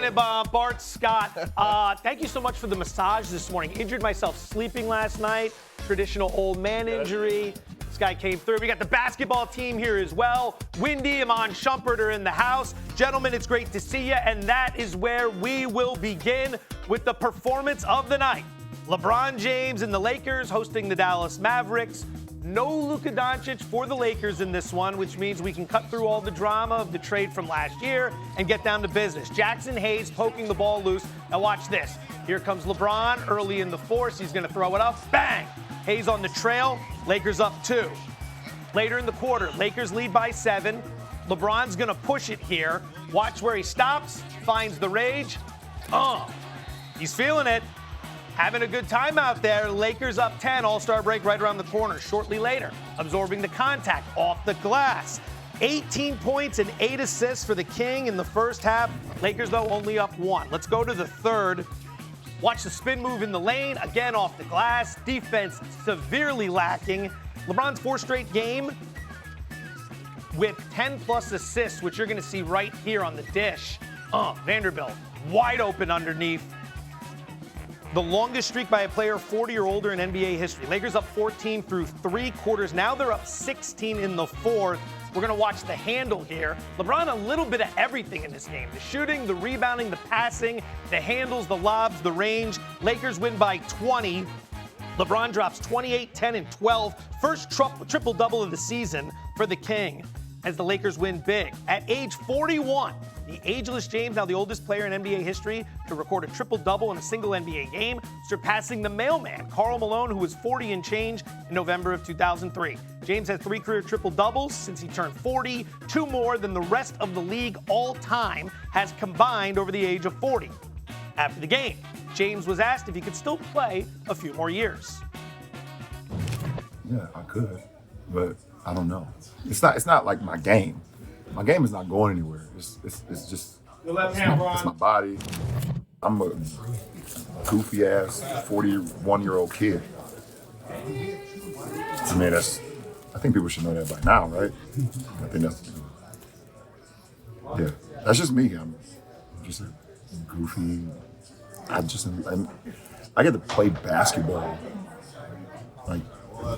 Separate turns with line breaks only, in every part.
Bart Scott. Thank you so much for the massage this morning. Injured myself sleeping last night. Traditional old man injury. This guy came through. We got the basketball team here as well. Windhorst and Iman Shumpert are in the house. Gentlemen, it's great to see you. And that is where we will begin with the performance of the night. LeBron James and the Lakers hosting the Dallas Mavericks. No Luka Doncic for the Lakers in this one, which means we can cut through all the drama of the trade from last year and get down to business. Jackson Hayes poking the ball loose. Now watch this. Here comes LeBron early in the fourth. He's going to throw it up. Bang! Hayes on the trail. Lakers up 2. Later in the quarter, Lakers lead by 7. LeBron's going to push it here. Watch where he stops. Finds the rage. He's feeling it. Having a good time out there. Lakers up 10. All-star break right around the corner. Shortly later, absorbing the contact off the glass. 18 points and 8 assists for the King in the first half. Lakers, though, only up 1. Let's go to the third. Watch the spin move in the lane. Again, off the glass. Defense severely lacking. LeBron's 4th straight game with 10-plus assists, which you're going to see right here on the dish. Vanderbilt wide open underneath. The longest streak by a player 40 or older in NBA history. Lakers up 14 through 3 quarters. Now they're up 16 in the 4th. We're going to watch the handle here. LeBron, a little bit of everything in this game. The shooting, the rebounding, the passing, the handles, the lobs, the range. Lakers win by 20. LeBron drops 28, 10, and 12. First triple-double of the season for the King as the Lakers win big. At age 41, the ageless James, now the oldest player in NBA history to record a triple-double in a single NBA game, surpassing the mailman, Karl Malone, who was 40 and change in November of 2003. James has 3 career triple-doubles since he turned 40, 2 more than the rest of the league all time has combined over the age of 40. After the game, James was asked if he could still play a few more years.
Yeah, I could, but I don't know. It's not like my game. My game is not going anywhere. It's just it's my body. I'm a goofy ass 41-year-old kid. I mean, I think people should know that by now, right? I think that's just me. I'm just goofy. I get to play basketball. Like,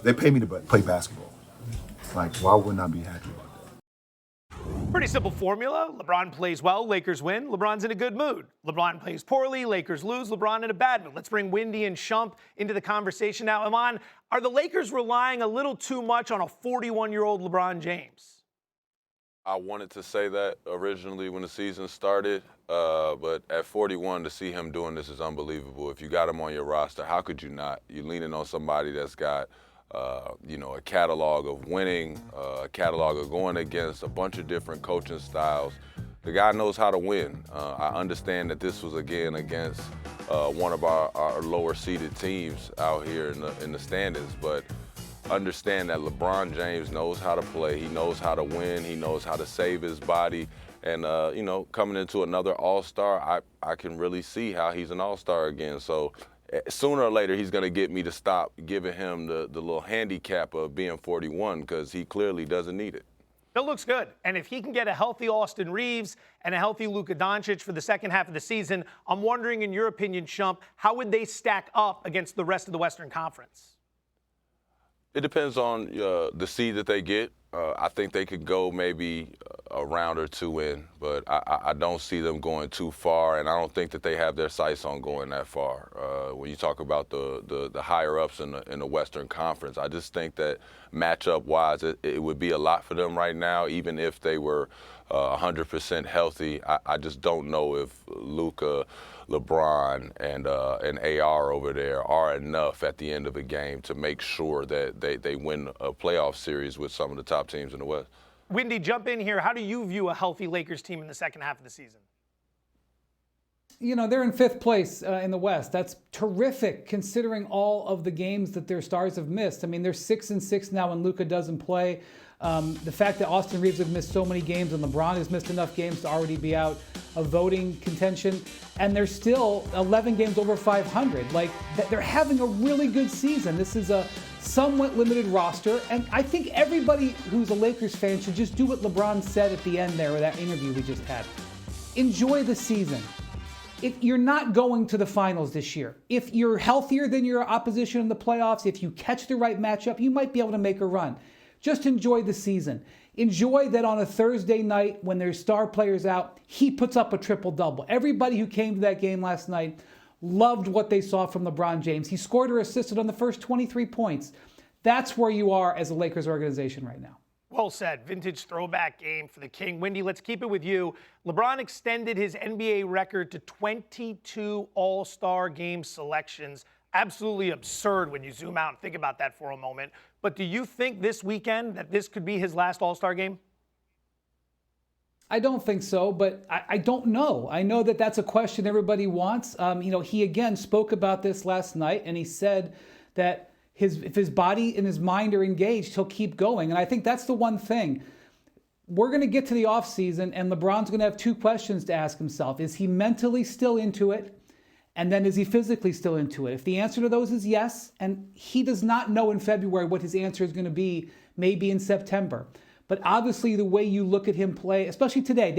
they pay me to play basketball. Like, why wouldn't I be happy about that?
Pretty simple formula. LeBron plays well, Lakers win. LeBron's in a good mood. LeBron plays poorly, Lakers lose. LeBron in a bad mood. Let's bring Windy and Shump into the conversation now. Iman, are the Lakers relying a little too much on a 41-year-old LeBron James?
I wanted to say that originally when the season started, but at 41 to see him doing this is unbelievable. If you got him on your roster, how could you not? You're leaning on somebody that's got a catalog of winning, a catalog of going against a bunch of different coaching styles. The guy knows how to win. I understand that this was, again, against one of our lower-seeded teams out here in the standings, but understand that LeBron James knows how to play. He knows how to win. He knows how to save his body. And, coming into another all-star, I can really see how he's an all-star again. So sooner or later, he's going to get me to stop giving him the little handicap of being 41 because he clearly doesn't need it.
It looks good. And if he can get a healthy Austin Reeves and a healthy Luka Doncic for the second half of the season, I'm wondering, in your opinion, Shump, how would they stack up against the rest of the Western Conference?
It depends on the seed that they get. I think they could go maybe a round or 2 in, but I don't see them going too far, and I don't think that they have their sights on going that far. When you talk about the higher-ups in the Western Conference, I just think that matchup-wise, it would be a lot for them right now, even if they were 100% healthy. I just don't know if Luka, LeBron, and AR over there are enough at the end of a game to make sure that they win a playoff series with some of the top teams in the West.
Windy, jump in here. How do you view a healthy Lakers team in the second half of the season?
You know, they're in 5th place in the West. That's terrific considering all of the games that their stars have missed. I mean, they're 6-6 now when Luka doesn't play. The fact that Austin Reeves has missed so many games and LeBron has missed enough games to already be out of voting contention, and they're still 11 games over 500. Like, they're having a really good season. This is a somewhat limited roster, and I think everybody who's a Lakers fan should just do what LeBron said at the end there with that interview we just had. Enjoy the season. if you're not going to the finals this year, if you're healthier than your opposition in the playoffs, if you catch the right matchup, you might be able to make a run. Just enjoy the season. Enjoy that on a Thursday night when there's star players out, he puts up a triple-double. Everybody who came to that game last night loved what they saw from LeBron James. He scored or assisted on the first 23 points. That's where you are as a Lakers organization right now.
Well said. Vintage throwback game for the King. Windy, let's keep it with you. LeBron extended his NBA record to 22 All-Star game selections. Absolutely absurd when you zoom out and think about that for a moment. But do you think this weekend that this could be his last All-Star game?
I don't think so, but I don't know. I know that that's a question everybody wants. He again spoke about this last night, and he said that if his body and his mind are engaged, he'll keep going. And I think that's the one thing. We're going to get to the offseason, and LeBron's going to have two questions to ask himself. Is he mentally still into it? And then is he physically still into it? If the answer to those is yes, and he does not know in February what his answer is going to be, maybe in September. But obviously the way you look at him play, especially today,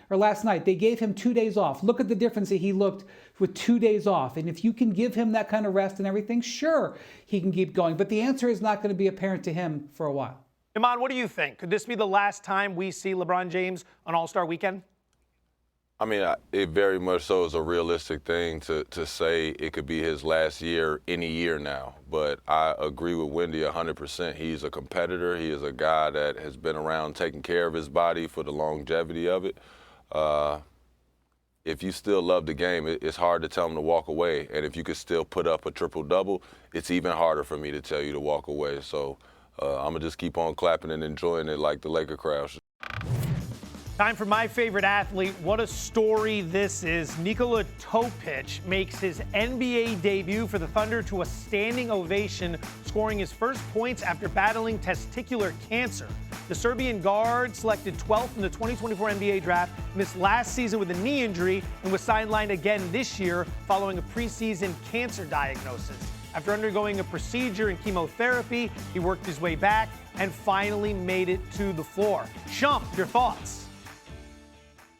last night, they gave him 2 days off. Look at the difference that he looked with 2 days off. And if you can give him that kind of rest and everything, sure, he can keep going. But the answer is not going to be apparent to him for a while.
Iman, what do you think? Could this be the last time we see LeBron James on All-Star Weekend?
I mean, it very much so is a realistic thing to say it could be his last year any year now. But I agree with Wendy 100%. He's a competitor. He is a guy that has been around taking care of his body for the longevity of it. If you still love the game, it's hard to tell him to walk away. And if you could still put up a triple-double, it's even harder for me to tell you to walk away. So I'm going to just keep on clapping and enjoying it like the Laker crowd should.
Time for my favorite athlete. What a story this is. Nikola Topic makes his NBA debut for the Thunder to a standing ovation, scoring his first points after battling testicular cancer. The Serbian guard, selected 12th in the 2024 NBA draft, missed last season with a knee injury and was sidelined again this year following a preseason cancer diagnosis. After undergoing a procedure and chemotherapy, he worked his way back and finally made it to the floor. Shump, your thoughts?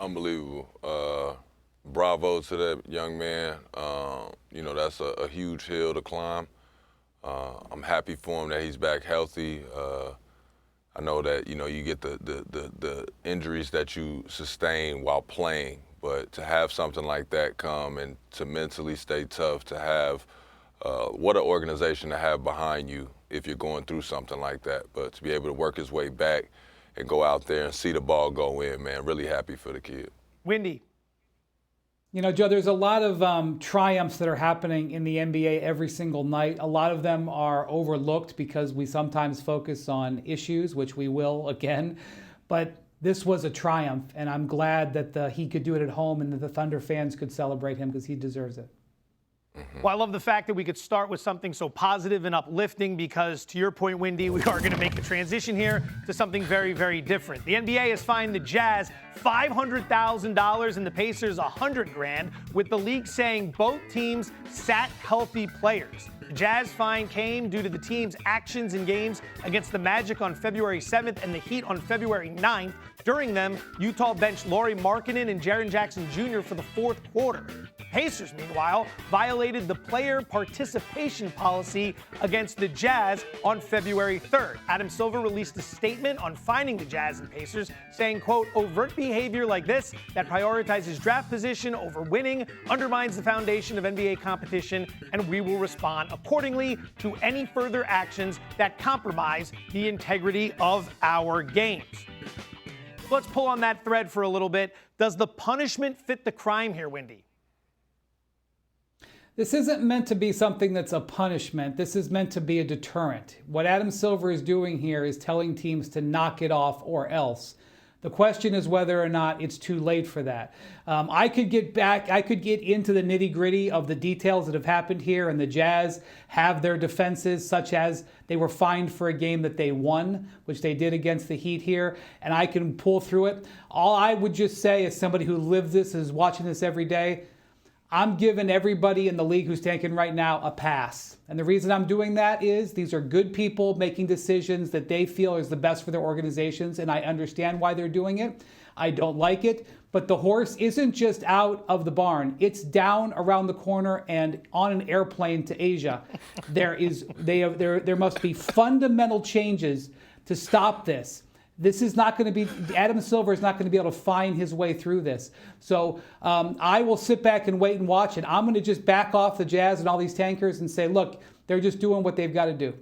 Unbelievable. Bravo to that young man. That's a huge hill to climb. I'm happy for him that he's back healthy. I know that, you get the injuries that you sustain while playing, but to have something like that come and to mentally stay tough, to have what an organization to have behind you if you're going through something like that, but to be able to work his way back and go out there and see the ball go in, man, really happy for the kid.
Windy.
Joe, there's a lot of triumphs that are happening in the NBA every single night. A lot of them are overlooked because we sometimes focus on issues, which we will again. But this was a triumph, and I'm glad that he could do it at home and that the Thunder fans could celebrate him because he deserves it.
Well, I love the fact that we could start with something so positive and uplifting because, to your point, Windy, we are going to make the transition here to something very, very different. The NBA has fined the Jazz $500,000 and the Pacers $100,000, with the league saying both teams sat healthy players. The Jazz fine came due to the team's actions in games against the Magic on February 7th and the Heat on February 9th. During them, Utah benched Lauri Markkanen and Jaren Jackson Jr. for the fourth quarter. Pacers, meanwhile, violated the player participation policy against the Jazz on February 3rd. Adam Silver released a statement on fining the Jazz and Pacers, saying, quote, overt behavior like this that prioritizes draft position over winning undermines the foundation of NBA competition, and we will respond accordingly to any further actions that compromise the integrity of our games. Let's pull on that thread for a little bit. Does the punishment fit the crime here, Windy?
This isn't meant to be something that's a punishment. This is meant to be a deterrent. What Adam Silver is doing here is telling teams to knock it off or else. The question is whether or not it's too late for that. I could get into the nitty-gritty of the details that have happened here, and the Jazz have their defenses, such as they were fined for a game that they won, which they did against the Heat here, and I can pull through it. All I would just say, as somebody who lives this, is watching this every day, I'm giving everybody in the league who's tanking right now a pass. And the reason I'm doing that is these are good people making decisions that they feel is the best for their organizations, and I understand why they're doing it. I don't like it. But the horse isn't just out of the barn. It's down around the corner and on an airplane to Asia. There must be fundamental changes to stop this. This is not going to be, Adam Silver is not going to be able to find his way through this. So I will sit back and wait and watch it. I'm going to just back off the Jazz and all these tankers and say, look, they're just doing what they've got to do.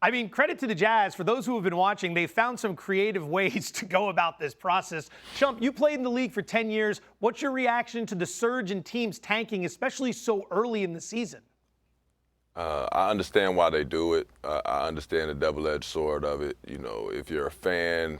I mean, credit to the Jazz. For those who have been watching, they've found some creative ways to go about this process. Shump, you played in the league for 10 years. What's your reaction to the surge in teams tanking, especially so early in the season?
I understand why they do it. I understand the double-edged sword of it. You know, if you're a fan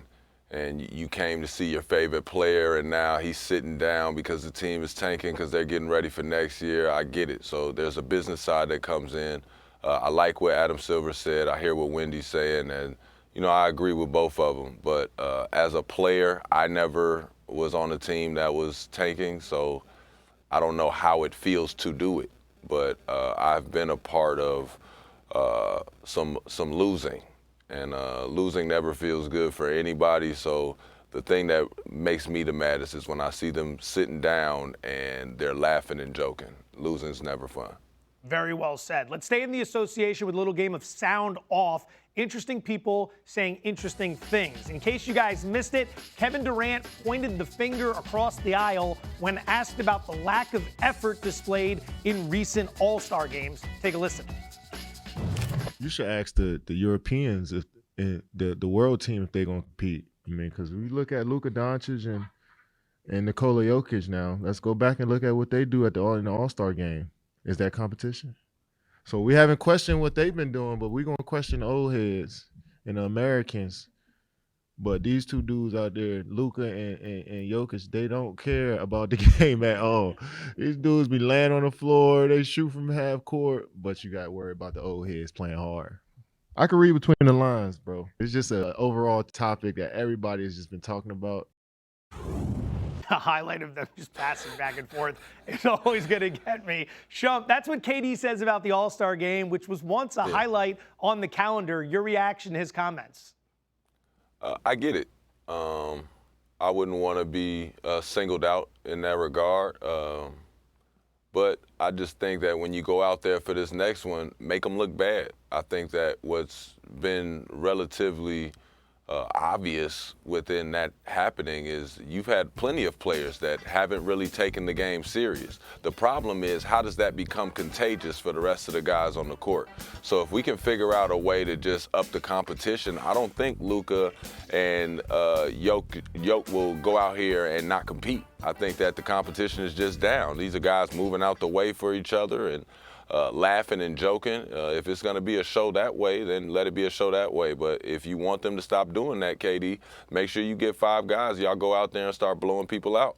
and you came to see your favorite player and now he's sitting down because the team is tanking because they're getting ready for next year, I get it. So there's a business side that comes in. I like what Adam Silver said. I hear what Wendy's saying, and, you know, I agree with both of them. But as a player, I never was on a team that was tanking, so I don't know how it feels to do it. But I've been a part of some losing, and losing never feels good for anybody. So the thing that makes me the maddest is when I see them sitting down and they're laughing and joking. Losing's never fun.
Very well said. Let's stay in the association with a little game of sound off. Interesting people saying interesting things. In case you guys missed it, Kevin Durant pointed the finger across the aisle when asked about the lack of effort displayed in recent All-Star games. Take a listen.
You should ask the Europeans, if the world team, if they're going to compete. I mean, because we look at Luka Doncic and Nikola Jokic now. Let's go back and look at what they do in the All-Star game. Is that competition? So we haven't questioned what they've been doing, but we're going to question the old heads and the Americans. But these two dudes out there, Luka and Jokic, they don't care about the game at all. These dudes be laying on the floor, they shoot from half court, but you got to worry about the old heads playing hard. I can read between the lines, bro. It's just an overall topic that everybody has just been talking about.
The highlight of them just passing back and forth is always going to get me. Shump, that's what KD says about the All-Star game, which was once a highlight on the calendar. Your reaction to his comments?
I get it. I wouldn't want to be singled out in that regard. But I just think that when you go out there for this next one, make them look bad. I think that what's been relatively obvious within that happening is you've had plenty of players that haven't really taken the game serious. The problem is, how does that become contagious for the rest of the guys on the court? So if we can figure out a way to just up the competition, I don't think Luka and Jokic will go out here and not compete. I think that the competition is just down. These are guys moving out the way for each other and laughing and joking. If it's going to be a show that way, then let it be a show that way. But if you want them to stop doing that, KD, make sure you get 5 guys. Y'all go out there and start blowing people out.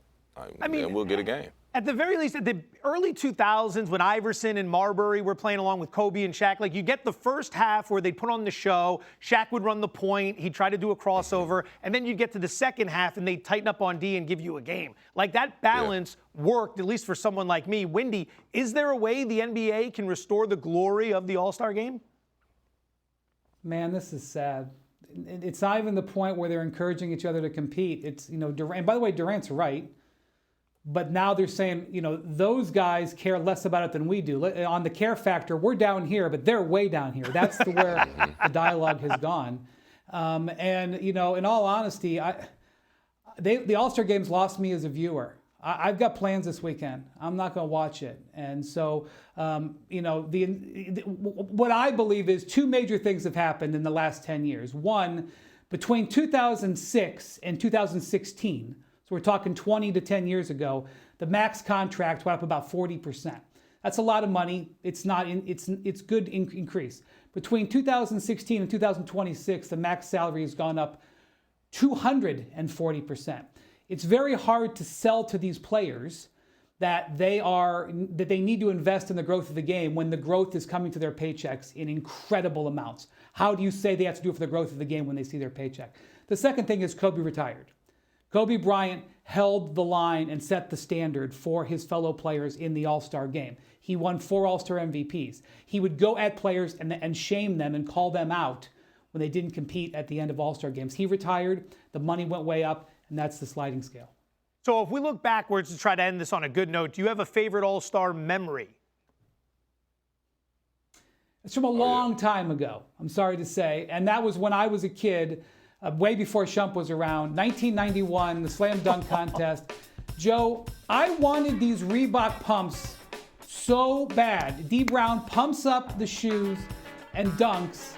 I mean, and we'll get a game.
At the very least, at the early 2000s, when Iverson and Marbury were playing along with Kobe and Shaq, like you get the first half where they'd put on the show, Shaq would run the point, he'd try to do a crossover, and then you'd get to the second half and they'd tighten up on D and give you a game. Like that balance worked, at least for someone like me. Windy, is there a way the NBA can restore the glory of the All-Star game?
Man, this is sad. It's not even the point where they're encouraging each other to compete. It's, Durant, and by the way, Durant's right. But now they're saying, those guys care less about it than we do. On the care factor, we're down here, but they're way down here. That's where the dialogue has gone. In all honesty, the All-Star Game's lost me as a viewer. I've got plans this weekend. I'm not going to watch it. And so, what I believe is 2 major things have happened in the last 10 years. One, between 2006 and 2016, so we're talking 20 to 10 years ago, the max contract went up about 40%. That's a lot of money. It's good increase. Between 2016 and 2026, the max salary has gone up 240%. It's very hard to sell to these players that they need to invest in the growth of the game when the growth is coming to their paychecks in incredible amounts. How do you say they have to do it for the growth of the game when they see their paycheck? The second thing is Kobe retired. Kobe Bryant held the line and set the standard for his fellow players in the All-Star game. He won 4 All-Star MVPs. He would go at players and shame them and call them out when they didn't compete at the end of All-Star games. He retired, the money went way up, and that's the sliding scale.
So if we look backwards to try to end this on a good note, do you have a favorite All-Star memory?
It's from a long time ago, I'm sorry to say, and that was when I was a kid, way before Shump was around, 1991, the slam dunk contest. Joe, I wanted these Reebok pumps so bad. D. Brown pumps up the shoes and dunks.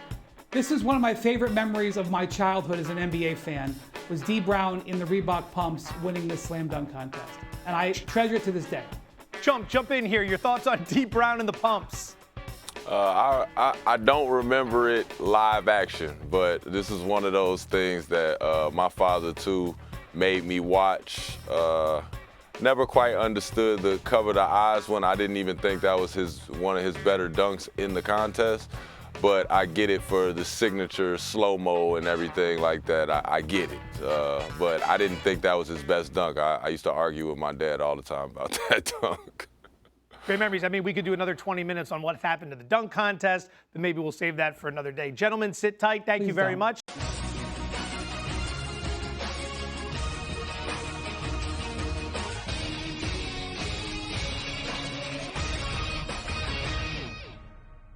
This is one of my favorite memories of my childhood as an NBA fan, was D. Brown in the Reebok pumps winning this slam dunk contest. And I treasure it to this day.
Shump, jump in here. Your thoughts on D. Brown and the pumps?
I don't remember it live action, but this is one of those things that my father, too, made me watch. Never quite understood the cover the eyes one. I didn't even think that was one of his better dunks in the contest, but I get it for the signature slow-mo and everything like that. I get it, but I didn't think that was his best dunk. I used to argue with my dad all the time about that dunk.
Great memories. I mean, we could do another 20 minutes on what happened to the dunk contest, but maybe we'll save that for another day. Gentlemen, sit tight. Thank you very much.